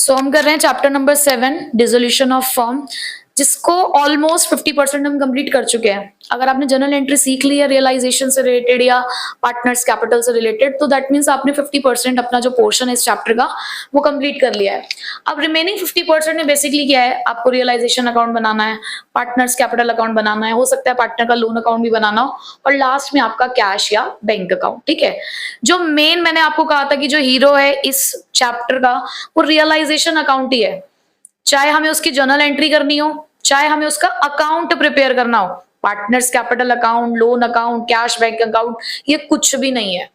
सो हम कर रहे हैं chapter number 7 dissolution of firm, जिसको ऑलमोस्ट 50% हम कंप्लीट कर चुके हैं। अगर आपने जर्नल एंट्री सीख ली है रियलाइजेशन से रिलेटेड या पार्टनर्स कैपिटल से रिलेटेड, तो दैट मीन्स आपने 50% अपना जो पोर्शन है इस चैप्टर का वो कंप्लीट कर लिया है। अब रिमेनिंग 50% में बेसिकली क्या है, आपको रियलाइजेशन अकाउंट बनाना है, पार्टनर्स कैपिटल अकाउंट बनाना है, हो सकता है पार्टनर का लोन अकाउंट भी बनाना हो, और लास्ट में आपका कैश या बैंक अकाउंट। ठीक है, जो मेन मैंने आपको कहा था कि जो हीरो है इस चैप्टर का वो रियलाइजेशन अकाउंट ही है। चाहे हमें उसकी जर्नल एंट्री करनी हो, चाहे हमें उसका अकाउंट प्रिपेयर करना हो, partners capital account, loan account, cash bank account, ये कुछ भी नहीं है।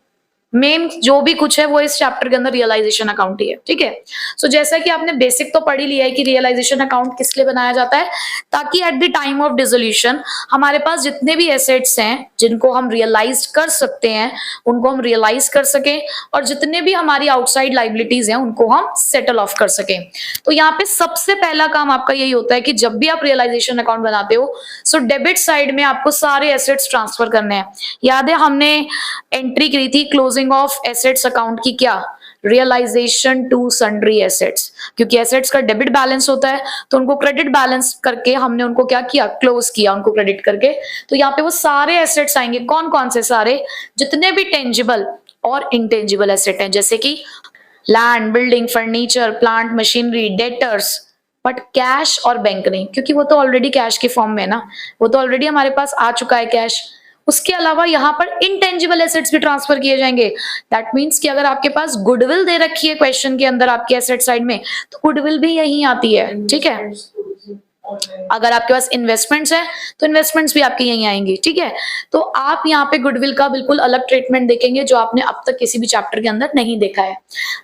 मेन जो भी कुछ है वो इस चैप्टर के अंदर रियलाइजेशन अकाउंट ही है। ठीक है, सो जैसा कि आपने बेसिक तो पढ़ ही लिया है कि रियलाइजेशन अकाउंट किस लिए बनाया जाता है, ताकि at the time of dissolution हमारे पास जितने भी एसेट्स हैं जिनको हम रियलाइज कर सकते हैं उनको हम रियलाइज कर सकें, और जितने भी हमारी आउटसाइड लाइबिलिटीज हैं उनको हम सेटल ऑफ कर सकें। तो यहाँ पे सबसे पहला काम आपका यही होता है कि जब भी आप रियलाइजेशन अकाउंट बनाते हो, सो डेबिट साइड में आपको सारे एसेट्स ट्रांसफर करने हैं। याद है हमने एंट्री करी थी क्लोजिंग ऑफ एसेट्स अकाउंट की, क्या, रियलाइजेशन टू सन्ड्री एसेट्स, क्योंकि एसेट्स का डेबिट बैलेंस होता है तो उनको क्रेडिट बैलेंस करके हमने उनको क्या किया, क्लोज किया उनको क्रेडिट करके। तो यहाँ पे वो सारे एसेट्स आएंगे, कौन कौन से सारे, जितने भी टेंजिबल और इंटेंजिबल एसेट हैं, जैसे कि land, building, furniture, plant, machinery, debtors, but cash और बैंक नहीं, क्योंकि वो तो ऑलरेडी कैश के फॉर्म में है ना, वो तो ऑलरेडी हमारे पास आ चुका है कैश। उसके अलावा यहाँ पर इनटेंजिबल एसेट्स भी ट्रांसफर किए जाएंगे। दैट मीन्स कि अगर आपके पास गुडविल दे रखी है क्वेश्चन के अंदर आपके एसेट साइड में, तो गुडविल भी यही आती है। ठीक है, अगर आपके पास इन्वेस्टमेंट्स हैं तो इन्वेस्टमेंट्स भी आपके यहीं आएंगी। ठीक है, तो आप यहाँ पे गुडविल का बिल्कुल अलग ट्रीटमेंट देखेंगे जो आपने अब तक किसी भी चैप्टर के अंदर नहीं देखा है।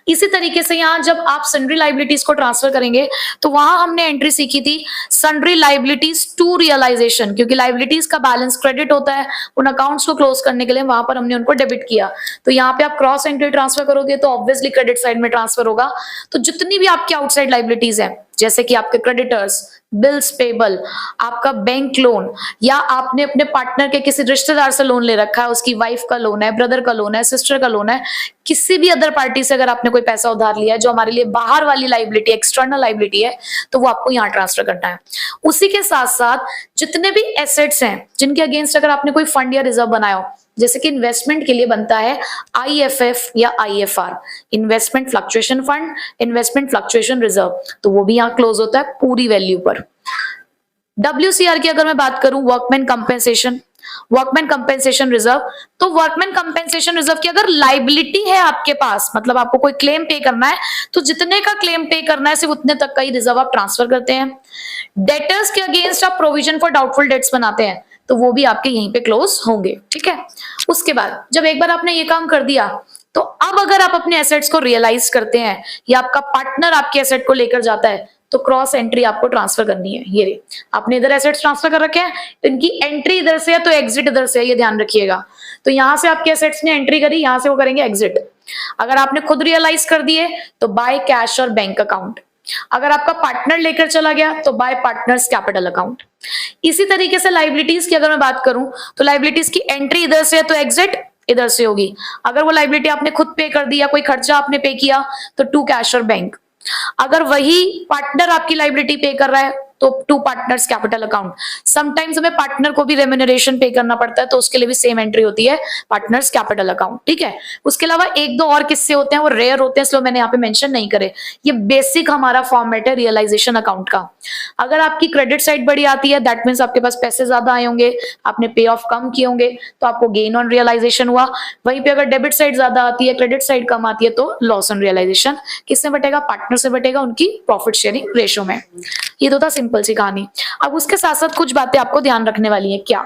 इसी तरीके से यहाँ जब आप सन्ड्री लाइबिलिटीज को ट्रांसफर करेंगे तो वहां हमने एंट्री सीखी थी सन्ड्री लाइबिलिटीज टू रियलाइजेशन, क्योंकि लाइबिलिटीज का बैलेंस क्रेडिट होता है, उन अकाउंट्स को क्लोज करने के लिए वहां पर हमने उनको डेबिट किया। तो यहाँ पे आप क्रॉस एंट्री ट्रांसफर करोगे तो ऑब्वियसली क्रेडिट साइड में ट्रांसफर होगा। तो जितनी भी आपकी आउटसाइड लाइबिलिटीज है, जैसे कि आपके क्रेडिटर्स, बिल्स पेबल, आपका बैंक लोन, या आपने अपने पार्टनर के किसी रिश्तेदार से लोन ले रखा है, उसकी वाइफ का लोन है, ब्रदर का लोन है, सिस्टर का लोन है, किसी भी अदर पार्टी से अगर आपने कोई पैसा उधार लिया है जो हमारे लिए बाहर वाली लाइबिलिटी, एक्सटर्नल लाइबिलिटी है, तो वो आपको यहाँ ट्रांसफर करना है। उसी के साथ साथ जितने भी एसेट्स हैं जिनके अगेंस्ट अगर आपने कोई फंड या रिजर्व बनाया हो, जैसे कि इन्वेस्टमेंट के लिए बनता है IFF या IFR, investment fluctuation fund, investment fluctuation reserve, तो वो भी यहाँ क्लोज होता है पूरी वैल्यू पर। WCR की अगर मैं बात करूं, वर्कमैन कंपेंसेशन रिजर्व, तो वर्कमैन कंपेंसेशन रिजर्व की अगर लाइबिलिटी है आपके पास, मतलब आपको कोई क्लेम पे करना है, तो जितने का क्लेम पे करना है सिर्फ उतने तक का ही रिजर्व आप ट्रांसफर करते हैं। डेटर्स के अगेंस्ट आप प्रोविजन फॉर डाउटफुल डेट्स बनाते हैं, तो वो भी आपके यहीं पे क्लोज होंगे। ठीक है, उसके बाद जब एक बार आपने ये काम कर दिया, तो अब अगर आप अपने एसेट्स को रियलाइज करते हैं या आपका पार्टनर आपके एसेट को लेकर जाता है, तो क्रॉस एंट्री आपको ट्रांसफर करनी है। ये आपने इधर एसेट्स ट्रांसफर कर रखे हैं, तो इनकी एंट्री इधर से है तो एग्जिट इधर से है, ये ध्यान रखिएगा। तो यहां से आपके एसेट्स ने एंट्री करी, यहां से वो करेंगे एग्जिट। अगर आपने खुद रियलाइज कर दिए तो बाय कैश और बैंक अकाउंट, अगर आपका पार्टनर लेकर चला गया तो बाय पार्टनर्स कैपिटल अकाउंट। इसी तरीके से लाइबिलिटीज की अगर मैं बात करूं, तो लाइबिलिटीज की एंट्री इधर से है तो एग्जिट इधर से होगी। अगर वो लाइबिलिटी आपने खुद पे कर दी या कोई खर्चा आपने पे किया तो टू कैश और बैंक। अगर वही पार्टनर आपकी लाइबिलिटी पे कर रहा है तो to partners capital account. Sometimes हमें पार्टनर को भी रेम्यूनरेशन पे करना पड़ता है, तो उसके लिए भी सेम एंट्री होती है पार्टनर्स कैपिटल अकाउंट। ठीक है, उसके अलावा एक दो और किस्से होते हैं, वो रेयर होते हैं, इसलिए मैंने यहाँ पे मेंशन नहीं करे। ये बेसिक हमारा फॉर्मेट है रियलाइजेशन अकाउंट का। अगर आपकी क्रेडिट साइड बड़ी आती है, दैट मीन्स आपके पास पैसे ज्यादा आए होंगे, आपने पे ऑफ कम किए होंगे, तो आपको गेन ऑन रियलाइजेशन हुआ। वहीं पे अगर डेबिट साइड ज्यादा आती है, क्रेडिट साइड कम आती है, तो लॉस ऑन रियलाइजेशन किससे बटेगा, पार्टनर से बटेगा, उनकी प्रॉफिट शेयरिंग रेशो में। ये तो था सिंपल सी कहानी। अब उसके साथ साथ कुछ बातें आपको ध्यान रखने वाली है। क्या,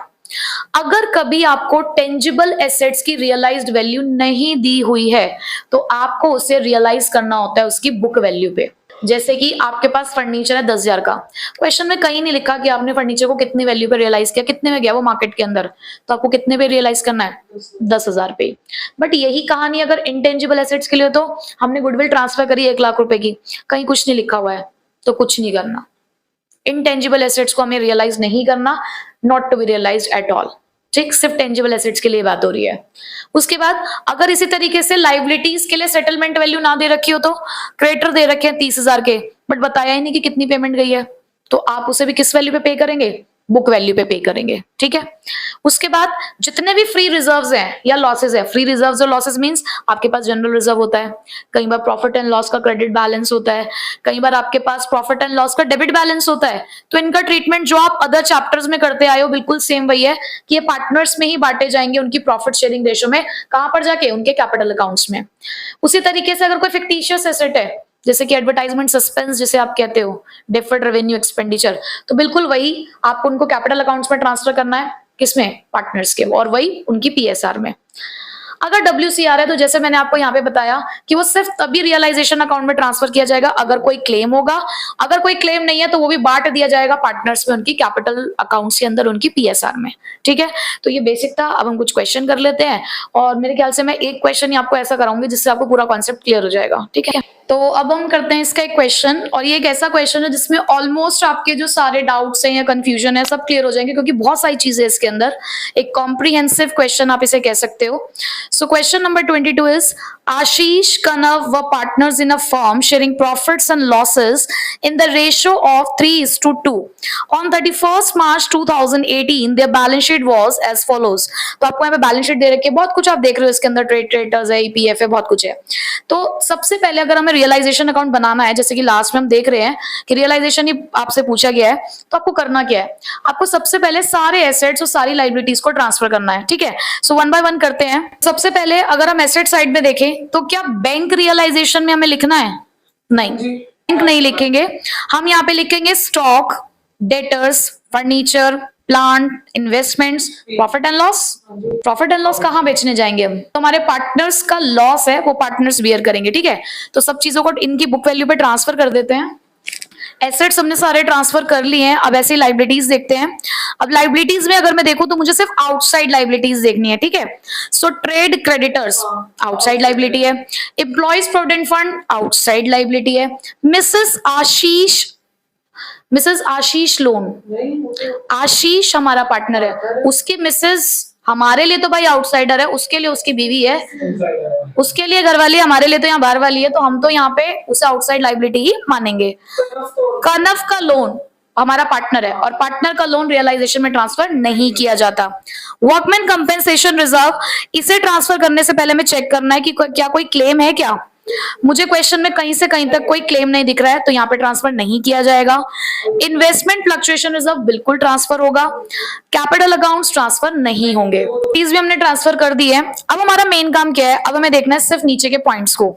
अगर कभी आपको टेंजिबल एसेट्स की रियलाइज्ड वैल्यू नहीं दी हुई है, तो आपको उसे रियलाइज करना होता है उसकी बुक वैल्यू पे। जैसे कि आपके पास फर्नीचर है 10,000 का, क्वेश्चन में कहीं नहीं लिखा कि आपने फर्नीचर को कितनी वैल्यू पे रियलाइज किया, कितने में गया वो मार्केट के अंदर, तो आपको कितने पे रियलाइज करना है, 10,000 पे। बट यही कहानी अगर इंटेंजिबल एसेट्स के लिए, तो हमने गुडविल ट्रांसफर करी 1 लाख रुपए की, कहीं कुछ नहीं लिखा हुआ है, तो कुछ नहीं करना। इंटेंजिबल एसेट्स को हमें रियलाइज नहीं करना, not to be realised at all. ठीक, सिर्फ टेंजिबल एसेट्स के लिए बात हो रही है। उसके बाद अगर इसी तरीके से लाइबिलिटीज के लिए सेटलमेंट वैल्यू ना दे रखी हो तो क्रेडिटर दे रखे हैं 30,000 के, बट बताया ही नहीं कि कितनी पेमेंट गई है, तो आप उसे भी किस वैल्यू पे पे करेंगे, बुक वैल्यू पे पे करेंगे। ठीक है, उसके बाद जितने भी फ्री रिजर्व्स हैं या लॉसेस है, फ्री रिजर्व्स और लॉसेस मींस आपके पास जनरल रिजर्व होता है, कई बार प्रॉफिट एंड लॉस का क्रेडिट बैलेंस होता है, कई बार आपके पास प्रॉफिट एंड लॉस का डेबिट बैलेंस होता है, तो इनका ट्रीटमेंट जो आप अदर चैप्टर्स में करते आए हो बिल्कुल सेम वही है कि ये पार्टनर्स में ही बांटे जाएंगे उनकी प्रॉफिट शेयरिंग रेशो में, कहां पर जाके, उनके कैपिटल अकाउंट्स में। उसी तरीके से अगर कोई फिक्टिशियस एसेट है जैसे कि एडवर्टाइजमेंट सस्पेंस जिसे आप कहते हो, डिफर्ड रेवेन्यू एक्सपेंडिचर, तो बिल्कुल वही आपको उनको कैपिटल अकाउंट्स में ट्रांसफर करना है, किसमें, पार्टनर्स के, और वही उनकी पीएसआर में। अगर WCR है तो जैसे मैंने आपको यहाँ पे बताया कि वो सिर्फ तभी रियलाइजेशन अकाउंट में ट्रांसफर किया जाएगा अगर कोई क्लेम होगा, अगर कोई क्लेम नहीं है तो वो भी बांट दिया जाएगा पार्टनर्स में उनकी कैपिटल अकाउंट्स के अंदर उनकी पीएसआर में। ठीक है, तो ये बेसिक था। अब हम कुछ क्वेश्चन कर लेते हैं और मेरे ख्याल से मैं एक क्वेश्चन ही आपको ऐसा कराऊंगी जिससे आपको पूरा कॉन्सेप्ट क्लियर हो जाएगा। ठीक है, तो अब हम करते हैं इसका एक क्वेश्चन, और ये एक ऐसा क्वेश्चन है जिसमें ऑलमोस्ट आपके जो सारे डाउट्स हैं या कंफ्यूजन है सब क्लियर हो जाएंगे, क्योंकि बहुत सारी चीजें इसके अंदर, एक कॉम्प्रिहेंसिव क्वेश्चन आप इसे कह सकते हो। So question number 22 is Ashish Kanav were partners in a firm sharing profits and losses in the ratio of 3:2. On 31st March 2018, their balance sheet was as follows. तो आपको यहाँ पे बैलेंस शीट दे रखी है, बहुत कुछ आप देख रहे हो इसके अंदर, ट्रेड क्रेडिटर्स है, ईपीएफ है, बहुत कुछ है। तो सबसे पहले अगर हमें रियलाइजेशन अकाउंट बनाना है, जैसे कि लास्ट में हम देख रहे हैं कि रियलाइजेशन ही आपसे पूछा गया है, तो आपको करना क्या है, आपको सबसे पहले सारे एसेट्स और सारी लाइबिलिटीज को ट्रांसफर करना है। ठीक है, सो वन बाय वन करते हैं। सबसे पहले अगर हम एसेट साइड में देखें तो क्या बैंक रियलाइजेशन में हमें लिखना है, नहीं, बैंक नहीं लिखेंगे, हम यहाँ पे लिखेंगे stock, debtors, furniture, plant, investments, profit and loss. Profit and loss कहाँ बेचने जाएंगे हम, तो हमारे पार्टनर्स का लॉस है वो पार्टनर्स बियर करेंगे। ठीक है, तो सब चीजों को इनकी बुक वैल्यू पे ट्रांसफर कर देते हैं। एसेट्स हमने सारे ट्रांसफर कर लिए हैं, अब ऐसे लाइबिलिटीज देखते हैं। अब लाइबिलिटीज में अगर मैं देखूं तो मुझे सिर्फ आउटसाइड लाइबिलिटीज देखनी है। ठीक है, so trade creditors outside liability है, employees provident fund outside liability है, मिसेस आशीष लोन, आशीष हमारा पार्टनर है, उसकी मिसेस हमारे लिए तो भाई आउटसाइडर है, उसके लिए उसकी बीवी है, उसके लिए घरवाली, हमारे लिए तो यहाँ बाहर वाली है, तो हम तो यहाँ पे उसे आउटसाइड लाइबिलिटी ही मानेंगे। कनव का लोन हमारा पार्टनर है और पार्टनर का लोन रियलाइजेशन में ट्रांसफर नहीं किया जाता। वर्कमैन कंपेंसेशन रिजर्व, इसे ट्रांसफर करने से पहले हमें चेक करना है कि क्या कोई क्लेम है क्या। मुझे क्वेश्चन में कहीं से कहीं तक कोई क्लेम नहीं दिख रहा है, तो यहाँ पे ट्रांसफर नहीं किया जाएगा। इन्वेस्टमेंट फ्लक्चुएशन रिजर्व बिल्कुल ट्रांसफर होगा, कैपिटल अकाउंट्स ट्रांसफर नहीं होंगे। फीस भी हमने ट्रांसफर कर दी है। अब हमारा मेन काम क्या है, अब हमें देखना है सिर्फ नीचे के पॉइंट्स को।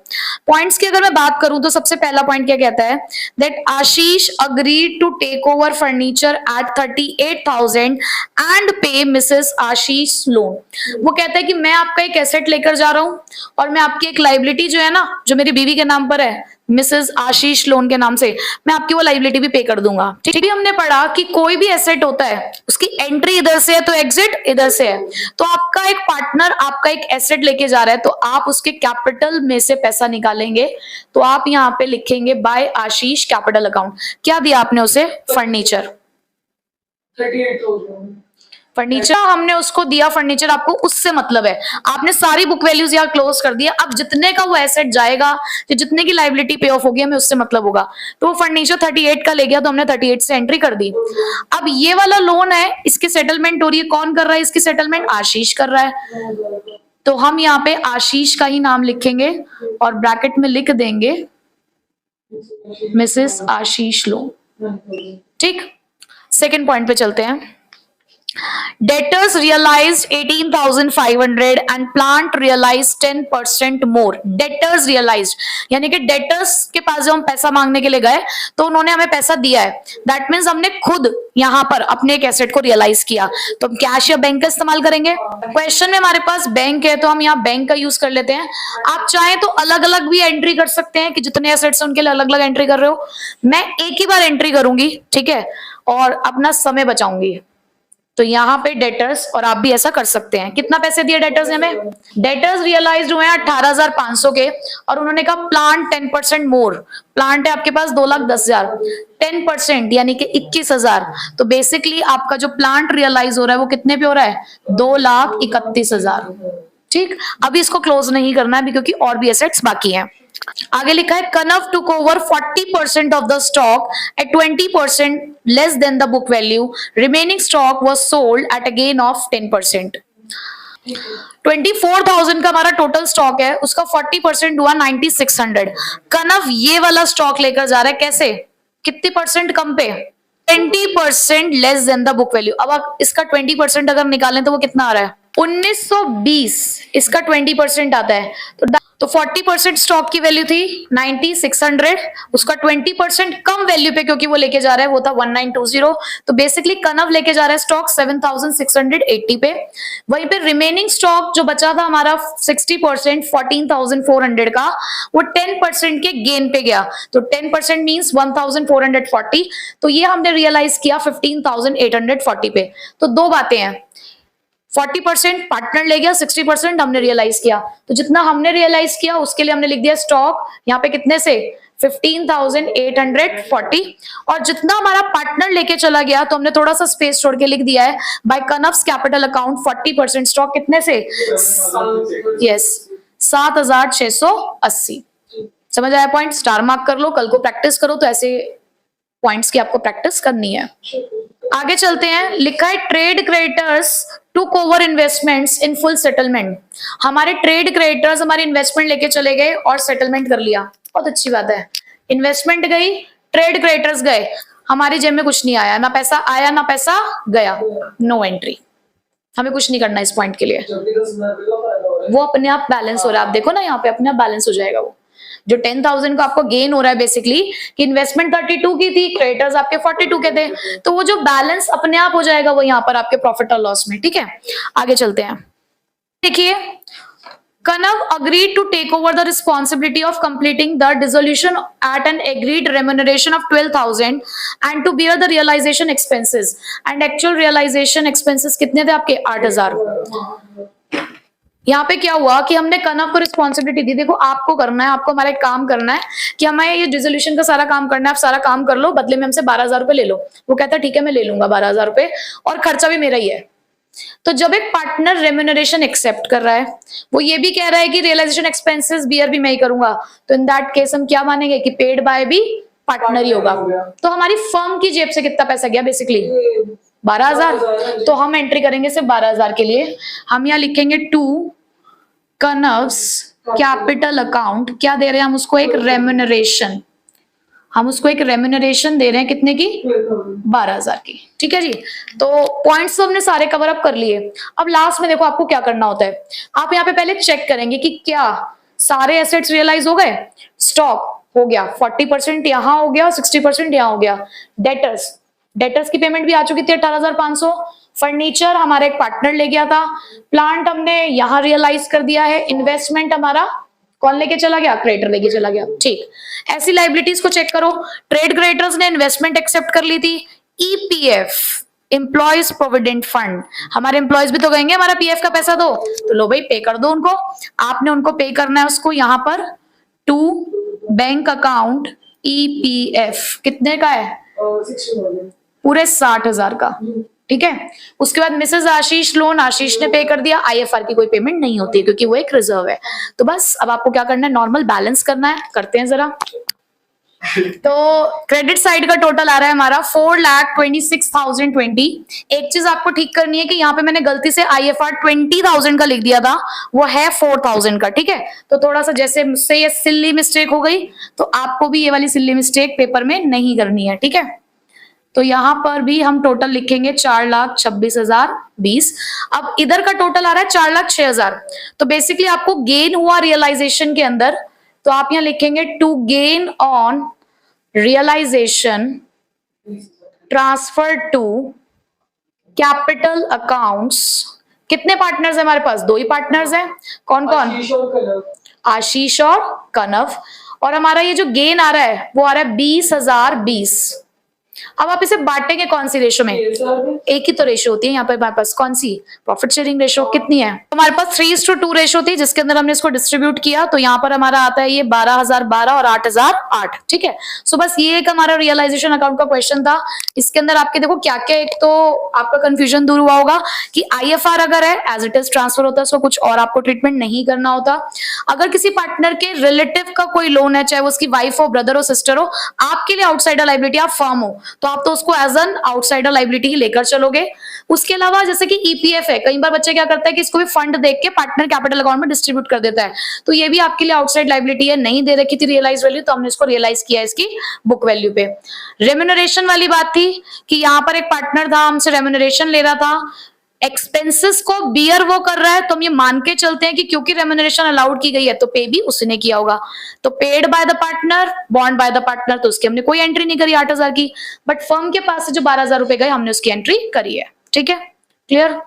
पॉइंट्स की अगर मैं बात करूं तो सबसे पहला पॉइंट क्या कहता है, that Ashish agreed to take over furniture at 38,000 and pay Mrs Ashish loan. वो कहता है कि मैं आपका एक एसेट लेकर जा रहा हूं और मैं आपकी एक लाइबिलिटी जो है ना, जो मेरी बीवी के नाम पर है, मिसेस आशीष लोन के नाम से, मैं आपकी वो लाइबिलिटी भी पे कर दूंगा। ठीक है, हमने पढ़ा कि कोई भी एसेट होता है उसकी एंट्री इधर से है तो एग्जिट इधर से है। तो आपका एक पार्टनर आपका एक एसेट लेके जा रहा है तो आप उसके कैपिटल में से पैसा निकालेंगे, तो आप यहाँ पे लिखेंगे बाय आशीष कैपिटल अकाउंट। क्या दिया आपने उसे, फर्नीचर, 38,000 फर्नीचर हमने उसको दिया, फर्नीचर आपको उससे मतलब है, आपने सारी बुक वैल्यूज यहाँ क्लोज कर दिया। अब जितने का वो एसेट जाएगा, तो जितने की लाइबिलिटी पे ऑफ होगी हमें उससे मतलब होगा, तो वो फर्नीचर 38 का ले गया तो हमने 38 से एंट्री कर दी। अब ये वाला लोन है, इसकी सेटलमेंट हो रही है, कौन कर रहा है इसकी सेटलमेंट, आशीष कर रहा है, तो हम यहाँ पे आशीष का ही नाम लिखेंगे और ब्रैकेट में लिख देंगे मिसेस आशीष लोन। ठीक, सेकेंड पॉइंट पे चलते हैं। Debtors realized 18,500 and plant realized 10% more. Debtors realized यानी कि debtors के पास जब हम पैसा मांगने के लिए गए तो उन्होंने हमें पैसा दिया है, that means हमने खुद यहाँ पर अपने एक एसेट को रियलाइज किया, तो हम कैश या बैंक का इस्तेमाल करेंगे। क्वेश्चन में हमारे पास बैंक है तो हम यहाँ बैंक का यूज कर लेते हैं। आप चाहें तो अलग अलग भी एंट्री कर सकते हैं कि जितने एसेट्स हैं उनके लिए अलग अलग एंट्री कर रहे हो। मैं एक ही बार एंट्री करूंगी, ठीक है, और अपना समय बचाऊंगी। तो यहाँ पे डेटर्स, और आप भी ऐसा कर सकते हैं। कितना पैसे दिए डेटर्स ने हमें? डेटर्स रियलाइज्ड हुए हैं 18,500 के, और उन्होंने कहा प्लांट 10% मोर। प्लांट है आपके पास 2,10,000, 10% यानी कि 21,000। तो बेसिकली आपका जो प्लांट रियलाइज हो रहा है वो कितने पे हो रहा है? 2,31,000। ठीक, अभी इसको क्लोज नहीं करना है क्योंकि और भी एसेट्स बाकी हैं। आगे लिखा है कनव took over 40% of the stock at 20% less than the book value, remaining stock was sold at a gain of 10%। 24,000 का हमारा टोटल स्टॉक है, उसका 40% हुआ 9,600। कनव ये वाला स्टॉक लेकर जा रहा है, कैसे? कितनी परसेंट कम पे? 20% less than the book value. अब आप इसका 20% अगर निकालें तो वो कितना आ रहा है? 1920। इसका 20% आता है तो 40% स्टॉक की वैल्यू थी 9,600, उसका 20% कम वैल्यू पे क्योंकि वो लेके जा रहा है वो था 1920। तो बेसिकली कनव लेके जा रहा है स्टॉक 7,680 पे। वहीं पे रिमेनिंग स्टॉक जो बचा था हमारा 60% 14,400 का, वो 10% के गेन पे गया। तो 10% मींस 1,440। तो ये हमने रियलाइज किया 15,840 पे। तो दो बातें हैं, 40% पार्टनर ले गया, 60% हमने रियलाइज किया। तो जितना हमने रियलाइज किया उसके लिए हमने लिख दिया स्टॉक यहाँ पे कितने से? 15,840। और जितना हमारा पार्टनर लेके चला गया तो हमने थोड़ा सा स्पेस छोड़ के लिख दिया है बाय कनव्स कैपिटल अकाउंट 40% स्टॉक कितने से? यस, 7,680। समझ आया पॉइंट? स्टार मार्क कर लो, कल को प्रैक्टिस करो तो ऐसे पॉइंट्स की आपको प्रैक्टिस करनी है। आगे चलते हैं, लिखा है trade creditors took over investments in full settlement. हमारे ट्रेड क्रेडिटर्स हमारी इन्वेस्टमेंट लेके चले गए और सेटलमेंट कर लिया। बहुत अच्छी बात है, इन्वेस्टमेंट गई, ट्रेड क्रेडिटर्स गए, हमारी जेब में कुछ नहीं आया, ना पैसा आया ना पैसा गया, नो एंट्री। हमें कुछ नहीं करना इस पॉइंट के लिए, वो अपने आप बैलेंस हो रहा है। आप देखो ना यहाँ पे अपने आप बैलेंस हो जाएगा। वो जो 10,000 का आपको गेन हो रहा है बेसिकली कि इन्वेस्टमेंट 32 की थी, क्रेडिटर्स आपके 42 के थे, तो वो जो बैलेंस अपने आप हो जाएगा वो यहाँ पर आपके प्रॉफिट और लॉस में। ठीक है, आगे चलते हैं। देखिए, Kanav agreed to take over the responsibility of completing the dissolution at an agreed remuneration of 12,000 and to bear the realization expenses. And actual realization expenses कितने थे आपके? 8,000। यहाँ पे क्या हुआ कि हमने कनव को रिस्पॉन्सिबिलिटी दी, देखो आपको करना है, आपको हमारा एक काम करना है कि हमें ये डिसोल्यूशन का सारा काम करना है, आप सारा काम कर लो, बदले में हमसे 12,000 रुपए ले लो। वो कहता है ठीक है मैं ले लूंगा 12,000 रुपए और खर्चा भी मेरा ही है। तो जब एक पार्टनर रेम्यूनरेशन एक्सेप्ट कर रहा है, वो ये भी कह रहा है कि रियलाइजेशन एक्सपेंसेस बियर भी मैं ही करूंगा, तो इन दैट केस हम क्या मानेंगे कि पेड बाय भी पार्टनर ही होगा। तो हमारी फर्म की जेब से कितना पैसा गया? बेसिकली 12,000। तो हम एंट्री करेंगे सिर्फ 12,000 के लिए। हम यहाँ लिखेंगे टू कनव्स कैपिटल अकाउंट, क्या दे रहे हैं हम उसको? एक रेम्यूनरेशन। हम उसको एक रेम्यूनरेशन दे रहे हैं कितने की? 12,000 की। ठीक है जी, तो पॉइंट्स तो हमने सारे कवर अप कर लिए। अब लास्ट में देखो आपको क्या करना होता है, आप यहाँ पे पहले चेक करेंगे कि क्या सारे एसेट्स रियलाइज हो गए। स्टॉक हो गया, 40% यहाँ हो गया, 60% यहाँ हो गया। डेटर्स की पेमेंट भी आ चुकी थी 18,500। फर्नीचर हमारा एक पार्टनर ले गया था, प्लांट हमने यहाँ रियलाइज कर दिया है, इन्वेस्टमेंट हमारा कौन लेके चला गया? क्रेडिटर लेके चला गया। ठीक, ऐसी लाइबिलिटीज को चेक करो। ट्रेड क्रेडिटर्स ने इन्वेस्टमेंट एक्सेप्ट कर ली थी। ईपीएफ, एम्प्लॉयज प्रोविडेंट फंड, हमारे एम्प्लॉयज भी तो कहेंगे हमारा पीएफ का पैसा दो, तो लो भाई पे कर दो उनको। आपने उनको पे करना है उसको यहाँ पर टू बैंक अकाउंट ईपीएफ। कितने का है? पूरे 60,000 का। ठीक है, उसके बाद मिसेस आशीष लोन, आशीष ने पे कर दिया। आईएफआर की कोई पेमेंट नहीं होती है क्योंकि वो एक रिजर्व है। तो बस अब आपको क्या करना है? नॉर्मल बैलेंस करना है। करते हैं जरा। तो क्रेडिट साइड का टोटल आ रहा है हमारा 4,26,020। एक चीज आपको ठीक करनी है कि यहाँ पे मैंने गलती से आईएफआर 20,000 का लिख दिया था, वो है 4,000 का। ठीक है, तो थोड़ा सा जैसे मुझसे ये सिल्ली मिस्टेक हो गई, तो आपको भी ये वाली सिल्ली मिस्टेक पेपर में नहीं करनी है। ठीक है, तो यहां पर भी हम टोटल लिखेंगे 4,26,020। अब इधर का टोटल आ रहा है 4,06,000। तो बेसिकली आपको गेन हुआ रियलाइजेशन के अंदर, तो आप यहां लिखेंगे to gain on realisation transfer to capital accounts. कितने पार्टनर्स है हमारे पास? दो ही पार्टनर्स हैं। कौन कौन? आशीष और कनव। और हमारा ये जो गेन आ रहा है वो आ रहा है 20,020। अब आप इसे बांटेंगे कौन सी रेशो में, एक ही तो रेशो होती है यहाँ पे हमारे पास, कौन सी, प्रॉफिट शेयरिंग रेशो कितनी है, हमारे पास 3:2 रेशो थी जिसके अंदर हमने इसको डिस्ट्रीब्यूट किया, तो यहाँ पर हमारा आता है ये 12,012 और 8,008, ठीक है। सो बस ये एक हमारा रियलाइजेशन अकाउंट का क्वेश्चन था। इसके अंदर आपके देखो क्या क्या, एक तो आपका कंफ्यूजन दूर हुआ होगा कि IFR अगर है एज इट इज ट्रांसफर होता है, सो कुछ और आपको ट्रीटमेंट नहीं करना होता। अगर किसी पार्टनर के रिलेटिव का कोई लोन है, चाहे वो उसकी वाइफ हो, ब्रदर हो, सिस्टर हो, आपके लिए आउटसाइडर लाइबिलिटी, आप फर्म हो, तो आप तो उसको एज एन आउटसाइडर लाइबिलिटी ही लेकर चलोगे। उसके अलावा जैसे कि EPF है, कई बार बच्चे क्या करते हैं कि इसको भी फंड देख के पार्टनर कैपिटल अकाउंट में डिस्ट्रीब्यूट कर देता है, तो ये भी आपके लिए आउटसाइड लाइबिलिटी है, नहीं दे रखी थी रियलाइज वैल्यू, तो हमने इसको रियलाइज किया इसकी बुक वैल्यू पे। रेम्यूनरेशन वाली बात थी कि यहाँ पर एक पार्टनर था, हमसे रेम्यूनरेशन ले रहा था, एक्सपेंसेस को बियर वो कर रहा है, तो हम ये मान के चलते हैं कि क्योंकि रेम्यूनरेशन अलाउड की गई है तो पे भी उसने किया होगा, तो paid by the partner, bond by the partner, तो उसकी हमने कोई एंट्री नहीं करी 8,000 की, बट फर्म के पास से जो 12,000 रुपए गए हमने उसकी एंट्री करी है, ठीक है, क्लियर।